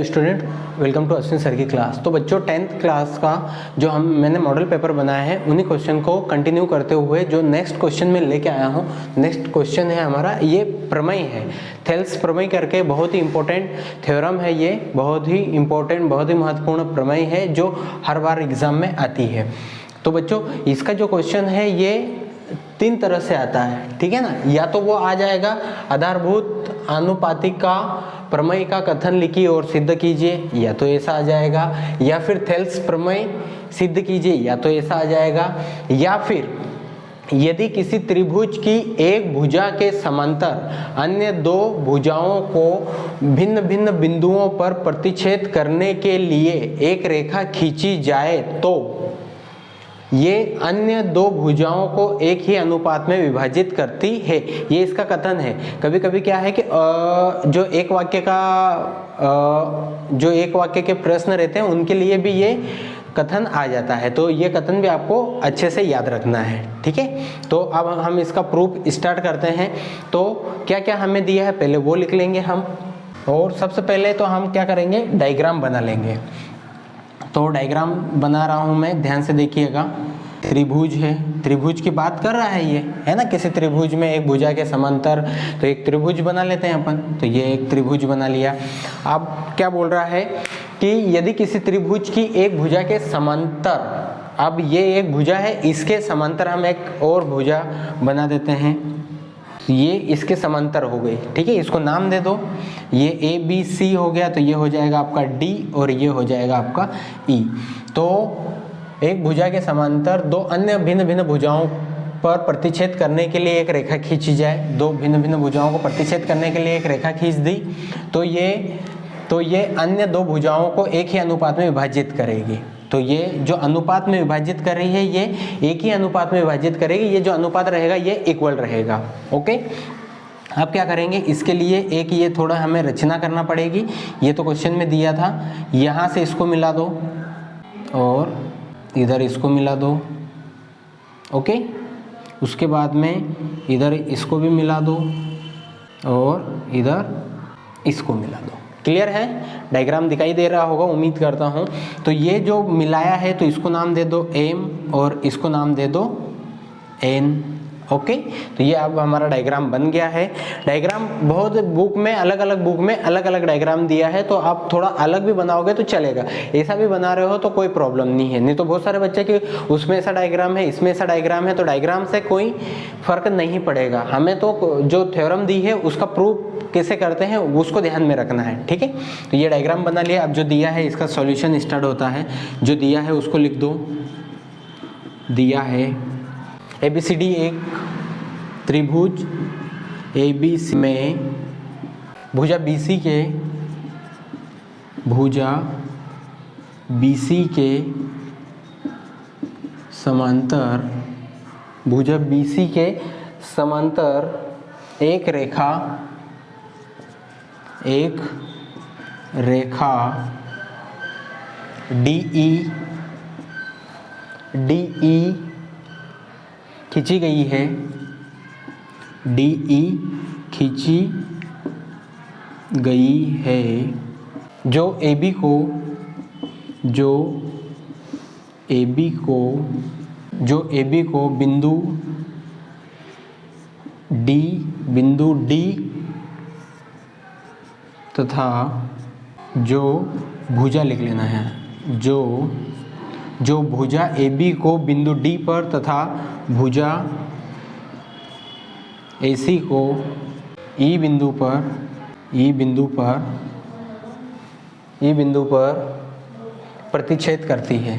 Hello student, welcome to Ashwin sir की class. तो बच्चों 10th क्लास का जो मैंने मॉडल पेपर बनाया है उन्हीं क्वेश्चन को कंटिन्यू करते हुए जो नेक्स्ट क्वेश्चन में लेके आया हूँ। नेक्स्ट क्वेश्चन है हमारा, ये प्रमेय है, थेल्स प्रमेय करके बहुत ही इंपॉर्टेंट थ्योरम है। ये बहुत ही इंपॉर्टेंट, बहुत ही महत्वपूर्ण प्रमेय है जो हर बार एग्जाम में आती है। तो बच्चों इसका जो क्वेश्चन है ये 3 तरह से आता है, ठीक है ना। या तो वो आ जाएगा आधारभूत आनुपातिक का प्रमेय का कथन लिखिए और सिद्ध कीजिए, या तो ऐसा आ जाएगा, या फिर थेल्स प्रमेय सिद्ध कीजिए, या तो ऐसा आ जाएगा, या फिर यदि किसी त्रिभुज की एक भुजा के समांतर अन्य 2 भुजाओं को भिन्न भिन्न बिंदुओं पर प्रतिच्छेद करने के लिए एक रेखा खींची जाए तो ये अन्य 2 भुजाओं को एक ही अनुपात में विभाजित करती है। ये इसका कथन है। कभी कभी क्या है कि जो एक वाक्य के प्रश्न रहते हैं उनके लिए भी ये कथन आ जाता है, तो ये कथन भी आपको अच्छे से याद रखना है, ठीक है। तो अब हम इसका प्रूफ स्टार्ट करते हैं। तो क्या क्या हमें दिया है पहले वो लिख लेंगे हम, और सबसे पहले तो हम क्या करेंगे, डायग्राम बना लेंगे। तो डायग्राम बना रहा हूं मैं, ध्यान से देखिएगा। त्रिभुज है, त्रिभुज की बात कर रहा है ये, है ना। किसी त्रिभुज में एक भुजा के समांतर, तो एक त्रिभुज बना लेते हैं अपन। तो ये एक त्रिभुज बना लिया। अब क्या बोल रहा है कि यदि किसी त्रिभुज की एक भुजा के समांतर, अब ये एक भुजा है, इसके समांतर हम एक और भुजा बना देते हैं। ये इसके समांतर हो गई, ठीक है। इसको नाम दे दो, ये ABC हो गया, तो ये हो जाएगा आपका D और ये हो जाएगा आपका E। तो एक भुजा के समांतर 2 अन्य भिन्न भिन्न भुजाओं पर प्रतिच्छेद करने के लिए एक रेखा खींची जाए। 2 भिन्न भिन्न भुजाओं को प्रतिच्छेद करने के लिए एक रेखा खींच दी, तो ये अन्य 2 भुजाओं को एक ही अनुपात में विभाजित करेगी। तो ये जो अनुपात में विभाजित कर रही है ये एक ही अनुपात में विभाजित करेगी। ये जो अनुपात रहेगा ये इक्वल रहेगा, ओके। अब क्या करेंगे, इसके लिए एक ये थोड़ा हमें रचना करना पड़ेगी। ये तो क्वेश्चन में दिया था, यहाँ से इसको मिला दो और इधर इसको मिला दो, ओके। उसके बाद में इधर इसको भी मिला दो और इधर इसको मिला दो। क्लियर है, डायग्राम दिखाई दे रहा होगा, उम्मीद करता हूँ। तो ये जो मिलाया है तो इसको नाम दे दो M और इसको नाम दे दो N, ओके। तो ये अब हमारा डायग्राम बन गया है। डायग्राम बहुत बुक में, अलग अलग बुक में अलग अलग डायग्राम दिया है, तो आप थोड़ा अलग भी बनाओगे तो चलेगा। ऐसा भी बना रहे हो तो कोई प्रॉब्लम नहीं है। नहीं तो बहुत सारे बच्चे कि उसमें ऐसा डायग्राम है, इसमें ऐसा डायग्राम है, तो डायग्राम से कोई फर्क नहीं पड़ेगा। हमें तो जो थ्योरम दी है उसका प्रूफ कैसे करते हैं उसको ध्यान में रखना है, ठीक है। तो ये डायग्राम बना लिया। अब जो दिया है इसका सॉल्यूशन स्टार्ट होता है। जो दिया है उसको लिख दो। दिया है ABCD एक त्रिभुज ABC में भुजा BC के समांतर, भुजा BC के समांतर एक रेखा DE खींची गई है। DE खींची गई है जो AB को बिंदु D तथा जो भुजा लिख लेना है, जो भुजा AB को बिंदु D पर तथा भुजा AC को E बिंदु पर प्रतिच्छेद करती है।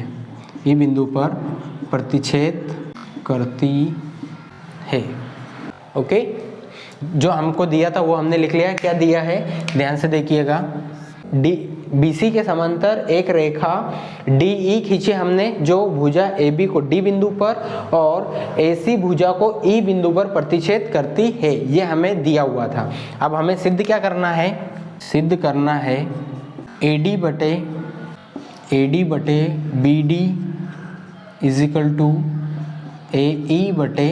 E बिंदु पर प्रतिच्छेद करती है, ओके। जो हमको दिया था वो हमने लिख लिया। क्या दिया है ध्यान से देखिएगा। BC के समांतर एक रेखा DE खींची हमने, जो भुजा AB को D बिंदु पर और AC भुजा को E बिंदु पर प्रतिच्छेद करती है। ये हमें दिया हुआ था। अब हमें सिद्ध क्या करना है, सिद्ध करना है AD बटे BD is equal to AE बटे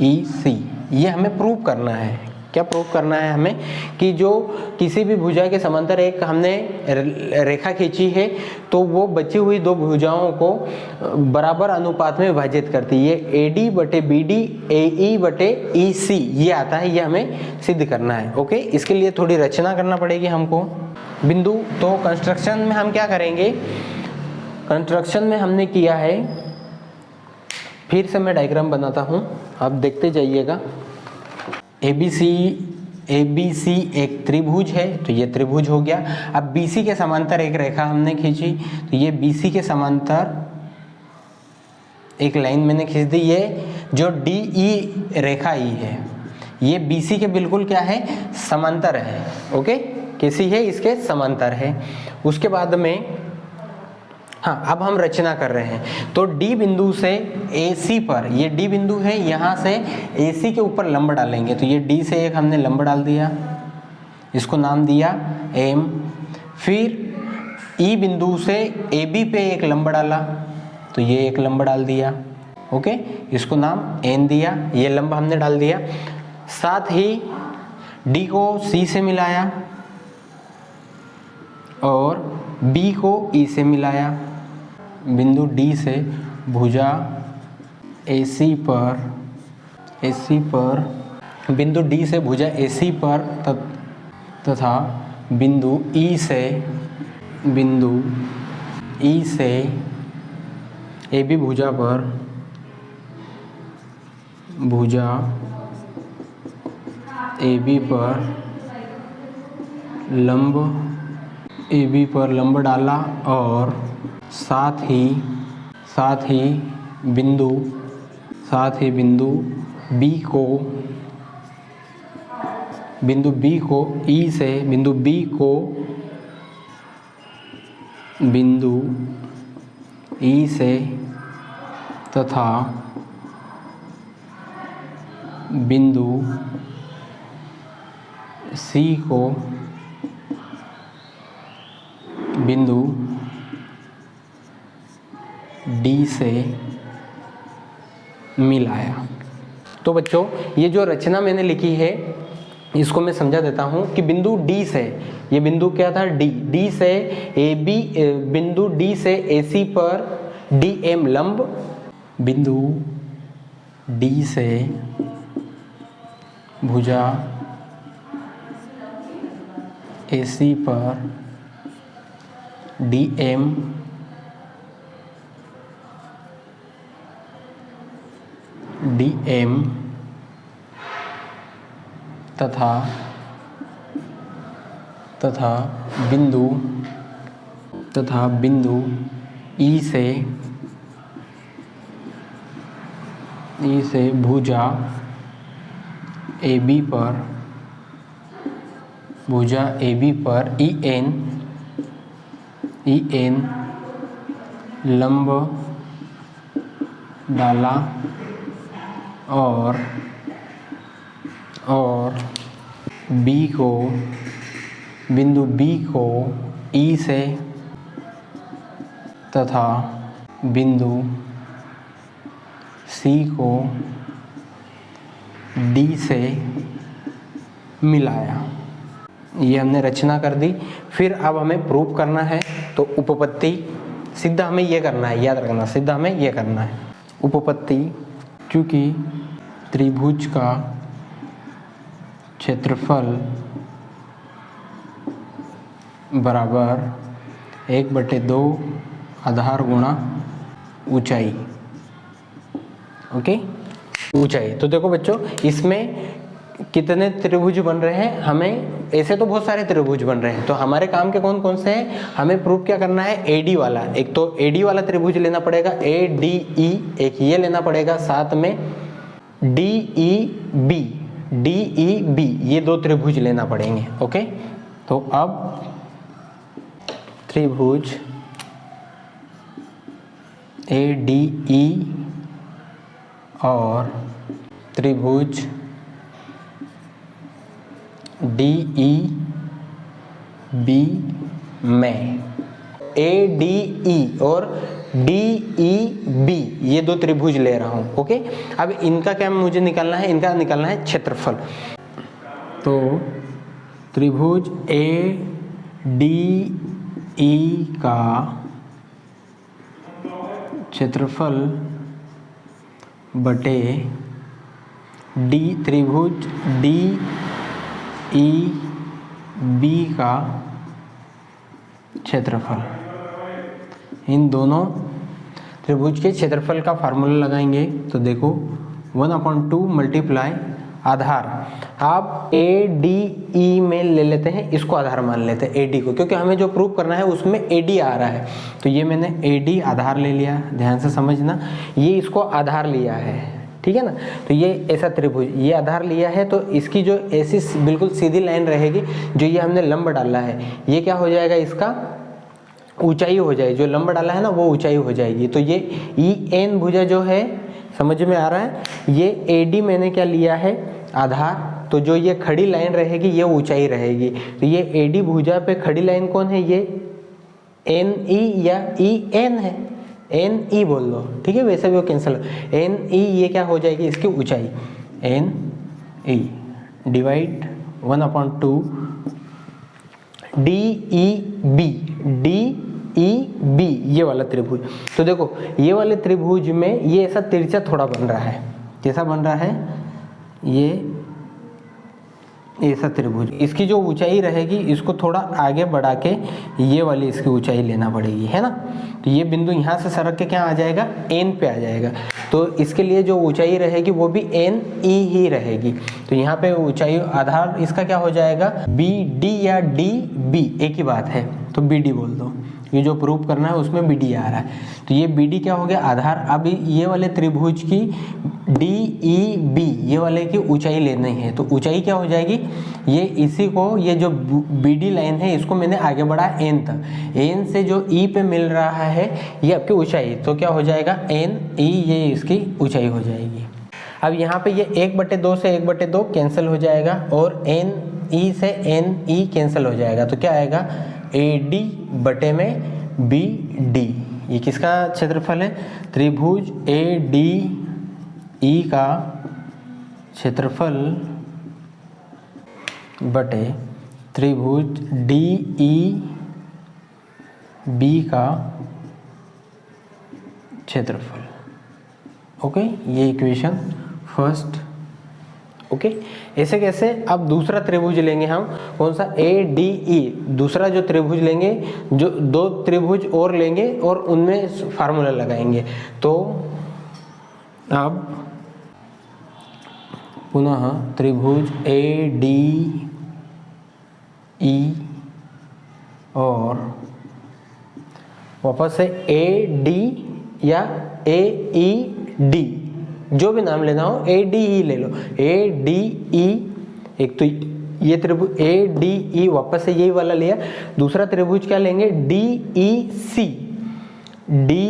EC। ये हमें प्रूव करना है, क्या प्रूव करना है हमें कि जो किसी भी भुजा के समांतर एक हमने रेखा खींची है तो वो बची हुई दो भुजाओं को बराबर अनुपात में विभाजित करती है। ये AD बटे BD AE बटे EC ये आता है, ये हमें सिद्ध करना है। ओके, इसके लिए थोड़ी रचना करना पड़ेगी हमको। बिंदु तो कंस्ट्रक्शन में हम क्या करेंगे, कंस्ट्रक्शन में हमने किया है, फिर से मैं डायग्राम बनाता हूँ, आप देखते जाइएगा। ABC एक त्रिभुज है, तो ये त्रिभुज हो गया। अब BC के समांतर एक रेखा हमने खींची, तो ये BC के समांतर एक लाइन मैंने खींच दी। ये जो DE रेखा E है ये BC के बिल्कुल क्या है, समांतर है। ओके, कैसी है, इसके समांतर है। उसके बाद में हाँ, अब हम रचना कर रहे हैं। तो D बिंदु से AC पर, ये D बिंदु है, यहाँ से AC के ऊपर लंब डालेंगे। तो ये D से एक हमने लंब डाल दिया, इसको नाम दिया M। फिर E बिंदु से AB पे एक लंब डाला, तो ये एक लंब डाल दिया। ओके, इसको नाम N दिया, ये लंब हमने डाल दिया। साथ ही D को C से मिलाया और B को E से मिलाया। बिंदु D से भुजा AC पर बिंदु D से भुजा AC पर तथा बिंदु E से AB भुजा पर AB पर लंब डाला और साथ ही बिंदु B को बिंदु E से तथा बिंदु C को बिंदु D से मिलाया। तो बच्चों, ये जो रचना मैंने लिखी है इसको मैं समझा देता हूँ कि बिंदु D से, ये बिंदु क्या था, D से AB, बिंदु D से AC पर DM लंब, बिंदु D से भुजा AC पर DM तथा बिंदु E से भुजा AB पर EN लंब डाला और बिंदु B को E से तथा बिंदु C को D से मिलाया। ये हमने रचना कर दी। फिर अब हमें प्रूफ करना है, तो उपपत्ति सिद्ध हमें ये करना है, याद रखना, सिद्ध हमें ये करना है। उपपत्ति, क्योंकि त्रिभुज का क्षेत्रफल बराबर 1/2 आधार गुणा ऊंचाई। ओके, ऊंचाई। तो देखो बच्चों, इसमें कितने त्रिभुज बन रहे हैं, हमें ऐसे तो बहुत सारे त्रिभुज बन रहे हैं। तो हमारे काम के कौन कौन से हैं, हमें प्रूफ क्या करना है, AD वाला। एक तो AD वाला त्रिभुज लेना पड़ेगा, ADE, एक ये लेना पड़ेगा, साथ में DEB, ये दो त्रिभुज लेना पड़ेंगे। ओके, तो अब त्रिभुज ADE और त्रिभुज DEB में ADE और DEB ये दो त्रिभुज ले रहा हूं। ओके, अब इनका क्या मुझे निकालना है, इनका निकालना है क्षेत्रफल। तो त्रिभुज ए डी ई का क्षेत्रफल बटे डी त्रिभुज डी ई बी का क्षेत्रफल, इन दोनों त्रिभुज के क्षेत्रफल का फार्मूला लगाएंगे। तो देखो 1/2 मल्टीप्लाई आधार, आप ए डी ई में ले लेते हैं, इसको आधार मान लेते हैं ए डी को, क्योंकि हमें जो प्रूव करना है उसमें ए डी आ रहा है। तो ये मैंने ए डी आधार ले लिया, ध्यान से समझना, ये इसको आधार लिया है, ठीक है ना। तो ये ऐसा त्रिभुज ये आधार लिया है, तो इसकी जो ऐसी बिल्कुल सीधी लाइन रहेगी, जो ये हमने लंब डाला है, ये क्या हो जाएगा, इसका ऊंचाई हो जाएगी, जो लंब डाला है ना वो ऊंचाई हो जाएगी। तो ये ई एन भुजा जो है, समझ में आ रहा है, ये ए डी मैंने क्या लिया है, आधार, तो जो ये खड़ी लाइन रहेगी ये ऊंचाई रहेगी। तो ये ए डी भुजा पे खड़ी लाइन कौन है, ये एन ई या ई एन है, एन ई बोल दो, ठीक है, वैसे भी वो कैंसिल, एन ई ये क्या हो जाएगी, इसकी ऊंचाई N E divide 1/2 D E B, D E B ये वाला त्रिभुज। तो देखो ये वाले त्रिभुज में ये ऐसा तिरछा थोड़ा बन रहा है, कैसा बन रहा है, ये ऐसा त्रिभुज, इसकी जो ऊंचाई रहेगी इसको थोड़ा आगे बढ़ा के ये वाली इसकी ऊंचाई लेना पड़ेगी, है ना। तो ये बिंदु यहाँ से सरक के क्या आ जाएगा, एन पे आ जाएगा। तो इसके लिए जो ऊंचाई रहेगी वो भी एन ई ही रहेगी। तो यहाँ पे ऊंचाई आधार इसका क्या हो जाएगा, बी डी या डी बी एक ही बात है, तो बी डी बोल दो, ये जो प्रूव करना है उसमें बी डी आ रहा है। तो ये बी डी क्या हो गया, आधार। अब ये वाले त्रिभुज की डी ई बी ये वाले की ऊंचाई लेनी है, तो ऊंचाई क्या हो जाएगी, ये इसी को, ये जो बी डी लाइन है इसको मैंने आगे बढ़ा एन तक, एन से जो ई पे मिल रहा है ये आपकी ऊंचाई, तो क्या हो जाएगा एन ई, ये इसकी ऊंचाई हो जाएगी। अब यहाँ पे ये 1/2 से 1/2 कैंसिल हो जाएगा, और एन ई से एन ई कैंसिल हो जाएगा, तो क्या आएगा ए डी बटे में बी डी। ये किसका क्षेत्रफल है, त्रिभुज ए डी ई का क्षेत्रफल बटे त्रिभुज डी ई बी का क्षेत्रफल। ओके, ये इक्वेशन फर्स्ट। ओके, ऐसे कैसे, अब दूसरा त्रिभुज लेंगे हम, कौन सा, ए डी ई, दूसरा जो त्रिभुज लेंगे, जो दो त्रिभुज और लेंगे और उनमें फार्मूला लगाएंगे। तो अब पुनः त्रिभुज ए डी ई और वापस से ए डी या ए ई डी, जो भी नाम लेना हो, ए डी ई ले लो, ए डी ई, एक तो ये त्रिभुज ए डी ई, वापस से यही वाला लिया। दूसरा त्रिभुज क्या लेंगे, डी ई सी, डी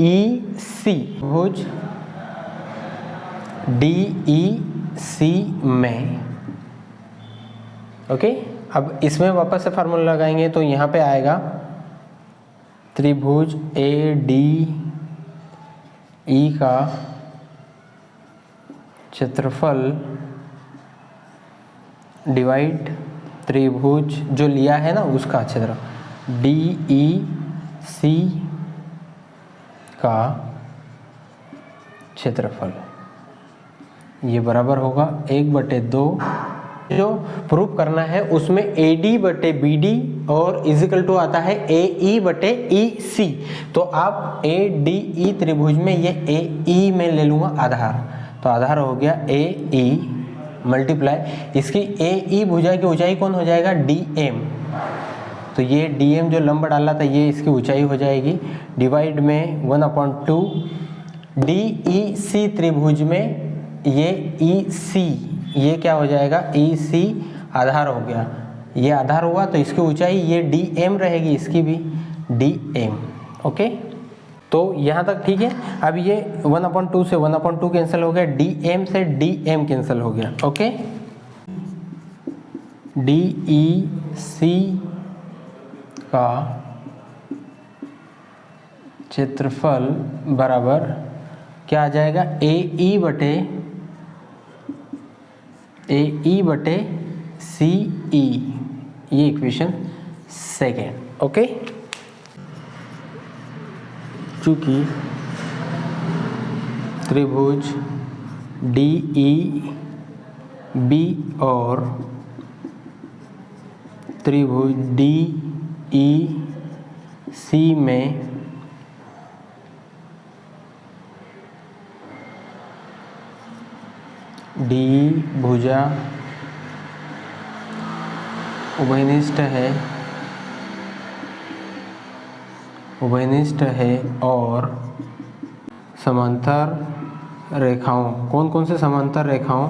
ई सी त्रिभुज डी ई सी में। ओके, अब इसमें वापस से फार्मूला लगाएंगे, तो यहाँ पे आएगा त्रिभुज ए डी ई का क्षेत्रफल डिवाइड त्रिभुज जो लिया है ना उसका क्षेत्रफल डी ई सी का क्षेत्रफल, ये बराबर होगा 1/2। जो प्रूफ करना है उसमें ए डी बटे बी डी और इजिकल टू आता है ए ई बटे ई सी। तो आप ए डी ई त्रिभुज में ये ए ई में ले लूँगा आधार, तो आधार हो गया ए ई मल्टीप्लाई इसकी ए ई भुजा की ऊंचाई कौन हो जाएगा, डी एम। तो ये डी एम जो लंब डाला था ये इसकी ऊंचाई हो जाएगी, डिवाइड में 1/2 डी ई सी त्रिभुज में ये ई सी, ये क्या हो जाएगा, ई सी आधार हो गया, ये आधार हुआ तो इसकी ऊंचाई ये डी एम रहेगी, इसकी भी डी एम। ओके, तो यहाँ तक ठीक है। अब ये 1/2 से 1/2 कैंसिल हो गया, डी एम से डी एम कैंसिल हो गया। ओके, डी ई सी का क्षेत्रफल बराबर क्या आ जाएगा, ए ई बटे सी ई, ये इक्वेशन सेकेंड। ओके, चूंकि त्रिभुज डी ई बी और त्रिभुज डी ई सी में डी भुजा उभयनिष्ठ है और समांतर रेखाओं, कौन कौन से समांतर रेखाओं,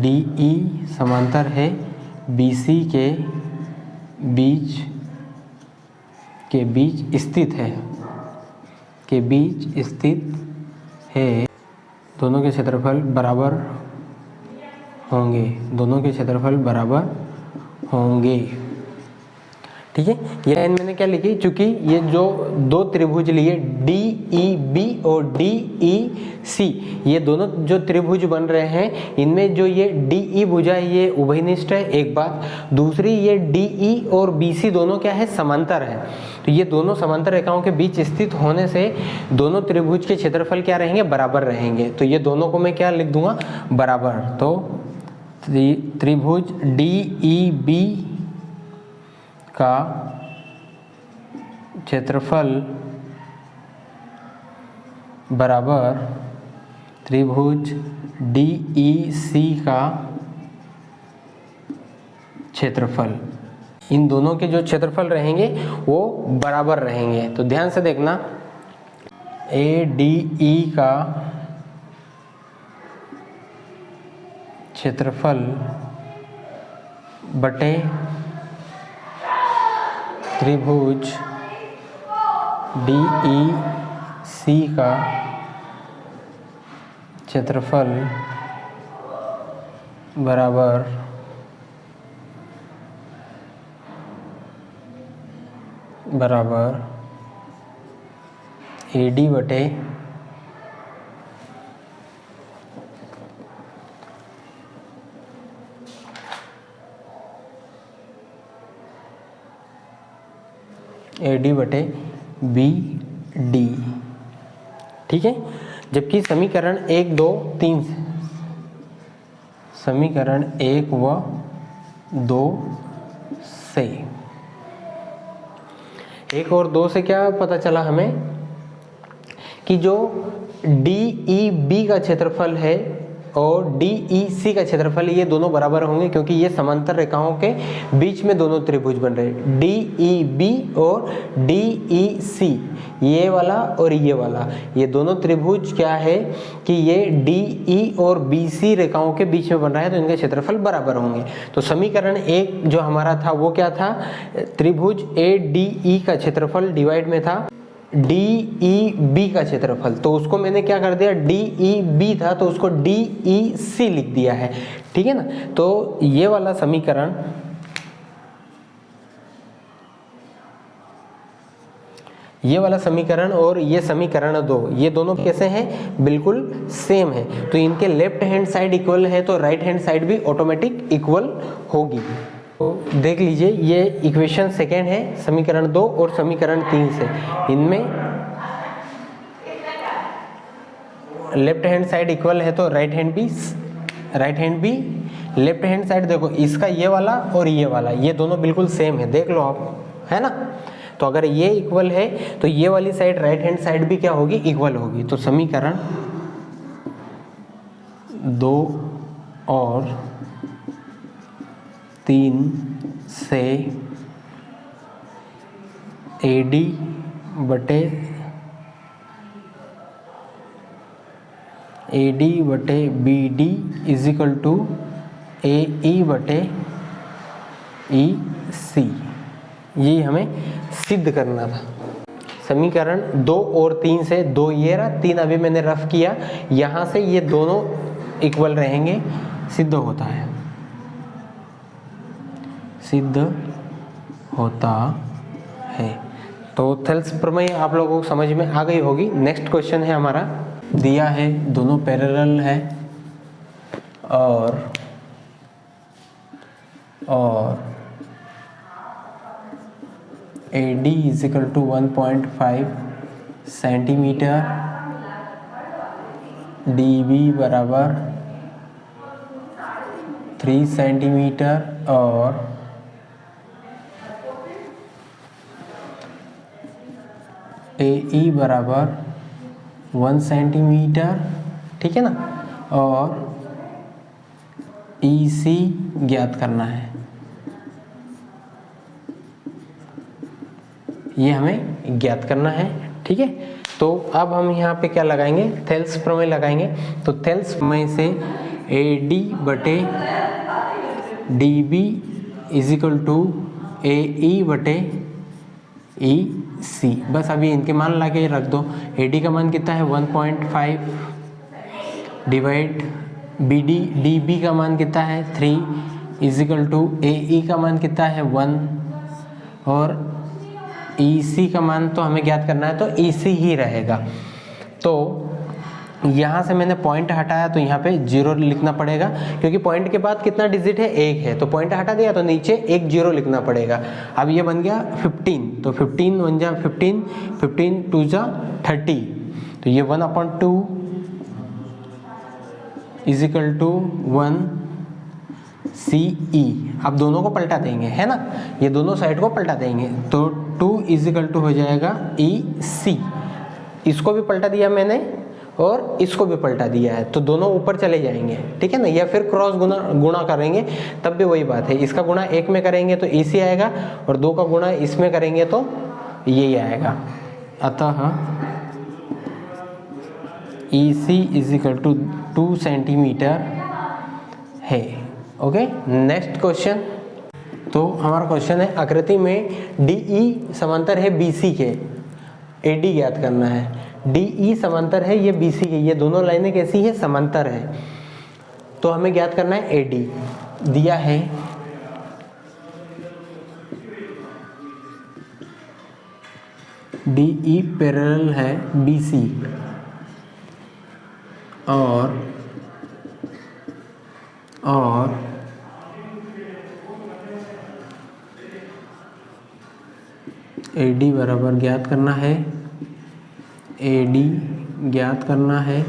डी ई समांतर है BC के बीच स्थित है, दोनों के क्षेत्रफल बराबर होंगे। ठीक है, ये लाइन मैंने क्या लिखी, चूंकि ये जो दो त्रिभुज लिए DEB और DEC, ये दोनों जो त्रिभुज बन रहे हैं, इनमें जो ये DE भुजा है ये उभयनिष्ठ है, एक बात। दूसरी, ये DE और BC दोनों क्या है, समांतर है। तो ये दोनों समांतर रेखाओं के बीच स्थित होने से दोनों त्रिभुज के क्षेत्रफल क्या रहेंगे, बराबर रहेंगे। तो ये दोनों को मैं क्या लिख दूंगा, बराबर। तो त्रिभुज DEB का क्षेत्रफल बराबर त्रिभुज DEC का क्षेत्रफल, इन दोनों के जो क्षेत्रफल रहेंगे वो बराबर रहेंगे। तो ध्यान से देखना, ADE का क्षेत्रफल बटे त्रिभुज DEC का क्षेत्रफल बराबर AD बटे BD। ठीक है, जबकि समीकरण 1, 2, 3 समीकरण 1 व 2 से 1 और 2 से क्या पता चला हमें कि जो DEB का क्षेत्रफल है और DEC का क्षेत्रफल, ये दोनों बराबर होंगे, क्योंकि ये समांतर रेखाओं के बीच में दोनों त्रिभुज बन रहे हैं, DEB और DEC, ये वाला और ये वाला। ये दोनों त्रिभुज क्या है कि ये DE और BC रेखाओं के बीच में बन रहा है, तो इनके क्षेत्रफल बराबर होंगे। तो समीकरण 1 जो हमारा था वो क्या था, त्रिभुज ADE का क्षेत्रफल डिवाइड में था DEB का क्षेत्रफल, तो उसको मैंने क्या कर दिया, DEB था तो उसको DEC लिख दिया है। ठीक है ना, तो ये वाला समीकरण, और ये समीकरण 2, ये दोनों कैसे हैं, बिल्कुल सेम है। तो इनके लेफ्ट हैंड साइड इक्वल है तो राइट हैंड साइड भी ऑटोमेटिक इक्वल होगी। तो देख लीजिए, ये इक्वेशन सेकेंड है समीकरण 2 और समीकरण 3 से, इनमें लेफ्ट हैंड साइड इक्वल है तो राइट हैंड भी लेफ्ट हैंड साइड, देखो इसका ये वाला और ये वाला, ये दोनों बिल्कुल सेम है, देख लो आप, है ना। तो अगर ये इक्वल है तो ये वाली साइड राइट हैंड साइड भी क्या होगी, इक्वल होगी। तो समीकरण 2 और 3 से AD बटे BD is equal to AE बटे EC, ये हमें सिद्ध करना था। समीकरण 2 और 3 से, 2 ये रहा, 3 अभी मैंने रफ किया, यहाँ से ये दोनों इक्वल रहेंगे, सिद्ध होता है। तो थेल्स प्रमेय आप लोगों को समझ में आ गई होगी। नेक्स्ट क्वेश्चन है हमारा, दिया है दोनों पैरेलल है और AD is equal to 1.5 centimetre, DB बराबर 3 सेंटीमीटर और AE बराबर 1 सेंटीमीटर, ठीक है ना, और EC ज्ञात करना है। ये हमें ज्ञात करना है, ठीक है। तो अब हम यहाँ पे क्या लगाएंगे, थेल्स प्रमेय लगाएंगे। तो थेल्स प्रमेय से AD बटे DB इजिकल टू AE बटे EC। बस अभी इनके मान ला के रख दो। AD का मान कितना है 1.5 डिवाइड DB का मान कितना है 3 इजिकल टू AE का मान कितना है 1 और EC का मान तो हमें ज्ञात करना है, तो EC ही रहेगा। तो यहाँ से मैंने पॉइंट हटाया तो यहाँ पे 0 लिखना पड़ेगा, क्योंकि पॉइंट के बाद कितना डिजिट है 1 है, तो पॉइंट हटा दिया तो नीचे एक 0 लिखना पड़ेगा। अब ये बन गया 15, तो 15 1 जा 15, 15 2 जा 30, तो ये 1/2 इजिकल टू 1 CE। अब दोनों को पलटा देंगे, है ना, ये दोनों साइड को पलटा देंगे, तो 2 इजिकल टू हो जाएगा EC। इसको भी पलटा दिया मैंने और इसको भी पलटा दिया है, तो दोनों ऊपर चले जाएंगे, ठीक है ना, या फिर क्रॉस गुणा करेंगे तब भी वही बात है। इसका गुणा 1 में करेंगे तो EC आएगा और 2 का गुणा इसमें करेंगे तो यही आएगा। अतः EC इजिकल टू 2 सेंटीमीटर है। Okay, next question. तो हमारा क्वेश्चन है, आकृति में DE समांतर है BC के, AD ज्ञात करना है। DE समांतर है ये BC के, ये दोनों लाइनें कैसी है, समांतर है, तो हमें ज्ञात करना है AD। दिया है DE पैरेलल है BC और AD बराबर ज्ञात करना है, AD ज्ञात करना है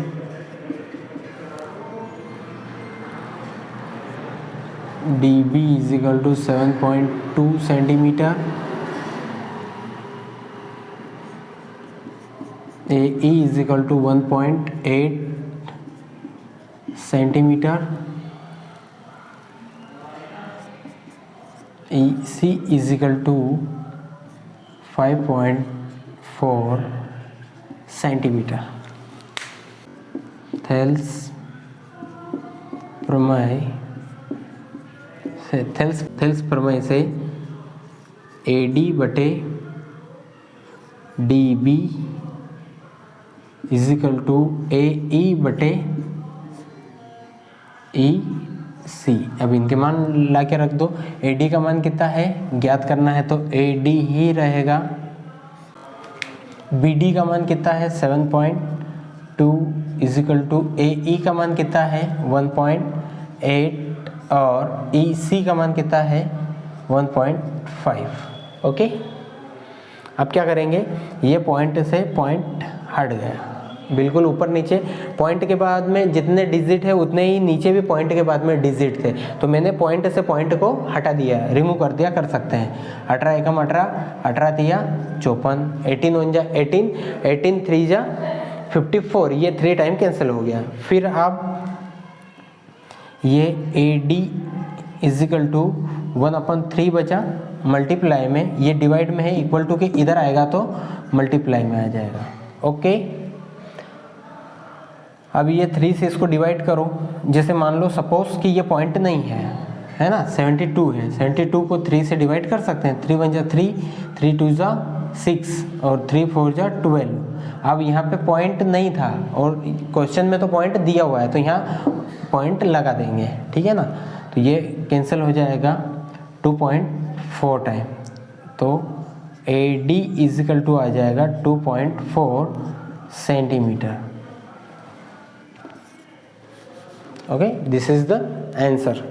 DB is equal to 7.2 centimetre, AE is equal to 1.8 centimetre, EC is equal to 5.4 centimetre. Thales प्रमेय से AD बटे DB इजिकल टू AE बटे EC। अब इनके मान ला के रख दो। AD का मान कितना है ज्ञात करना है, तो AD ही रहेगा। BD का मान कितना है 7.2 इजिकल टू AE का मान कितना है 1.8 और EC का मान कितना है 1.5। ओके, अब क्या करेंगे, ये पॉइंट से पॉइंट हट गया, बिल्कुल ऊपर नीचे। पॉइंट के बाद में जितने डिजिट है उतने ही नीचे भी पॉइंट के बाद में डिजिट थे, तो मैंने पॉइंट से पॉइंट को हटा दिया, रिमूव कर दिया, कर सकते हैं। 18 एकम 18, 18 तिया 54, 18 1 जा 18, 18 3 जा 54, ये 3 टाइम कैंसिल हो गया। फिर आप ये AD इजिकल टू 1/3 बचा, मल्टीप्लाई में, ये डिवाइड में है, इक्वल टू के इधर आएगा तो मल्टीप्लाई में आ जाएगा। ओके, अब ये 3 से इसको डिवाइड करो। जैसे मान लो सपोज कि ये पॉइंट नहीं है ना, 72 है, 72 को 3 से डिवाइड कर सकते हैं। 3 1 जा 3, 3 2 जा 6 और 3 4 जा 12। अब यहाँ पे पॉइंट नहीं था और क्वेश्चन में तो पॉइंट दिया हुआ है, तो यहाँ पॉइंट लगा देंगे, ठीक है ना, तो ये कैंसिल हो जाएगा 2.4 टाइम, तो AD इजिकल टू आ जाएगा 2.4 centimetre. Okay, this is the answer.